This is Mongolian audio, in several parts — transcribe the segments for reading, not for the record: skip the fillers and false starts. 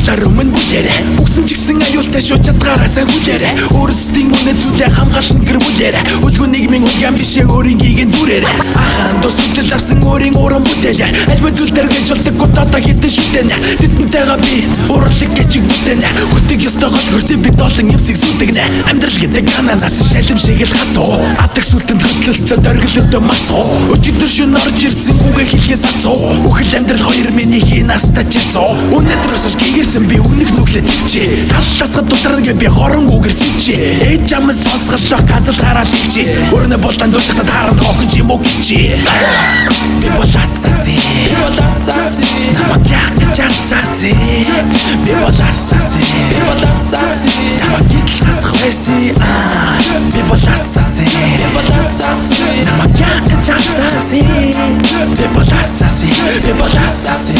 Дадлаар өмнө бүлээрэ үгсэн чигсэн аюултай шууд чадгаараа сайн хүлээрэ өөрсдийн үнэ зүйлээ хамгаалсан гэр бүлээрэ үлгүү нийгмийн үлгэн бишээ өөрийн гиген дүрээрэ ахаан дусгал авсан өөрийн уран бүтээлэ альва зүйл дэргэж болдог удаа хитэн шүтэнэ тэднтэйгээ би урлаг гэж бүтэнэ хүртэг ёстой гол хүртэг би доолон юмсыг сүтэгнэ амьдрал гэдэг ананас шалим шиг л хатуу адаг сүлтэнд хөдлөлцөө дөргөлөдөө мацуу өчигдөр шин орж ирсэн үгээ хэлхээс ацуу үхэл амьдрал 2001 настай чицоо өнөөдрөөс гэгэрсэн би өмнөх нүглээ төвчээ талласгад дударна би хорон үгээр сэлчээ ээж амын сонсголоо ганцал хараад хэлчээ өөрнө болтон дуулцахтаа таарна хогч юм уу гэж би боласаси намайг яах гэж асаси би боласаси намайг гítл хасах байсан би боласаси намайг яах гэж асаси би боласаси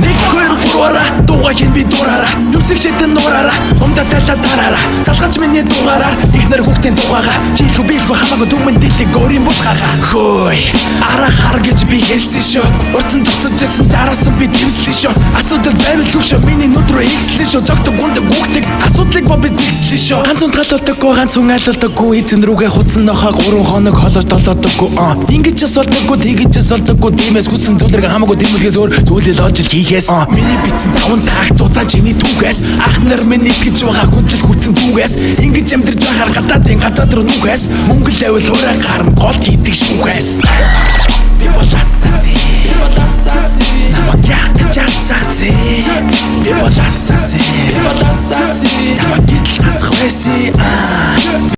нэг хоёр гурваараа дуугаа хийн би дуураараа юмсэг шидэн нуураараа умда тайлаа дараараа залгаач миний дуугаараа ихнэр хүүхдийн дуугаагаа чийлхүү бийлхүү хамаагүй түмэн дэлэг өөрийн булгаагаа хөөй араа хар гэж би хэлсэн шүү урцсан тусаж ясан дараасан би дэмслэн шүү асуудал байвал шүү миний нүд рүү ихслэн шүү зогтог гүндэг хүүхдийг асуудлыг бо би зэгслэн шүү ганц унтгалуудаггүй ганц хүн айлуулдаггүй эзэн рүүгээ хутсан нохоо 3 хоног холож толоодаггүй ингэж ч болдоггүй тэгэж ч болдоггүй тиймээс хүссэн зүйлэрэг хамаагүй дэмэлгээс өөр зүйлэл оож хийхээс миний битсэн 5 цагт цуцаа чиний түүхээс ах нар миний гэж байгаа хүндлэл хүссэн түүхээс ингэж амьдэрж байхаар гадаад руу нүхээс мөнгө л авил ураа гарна гол гэдэг шүүхээс би боласаси намайг яах гэж асаси би боласаси намайг гítл хасах байсан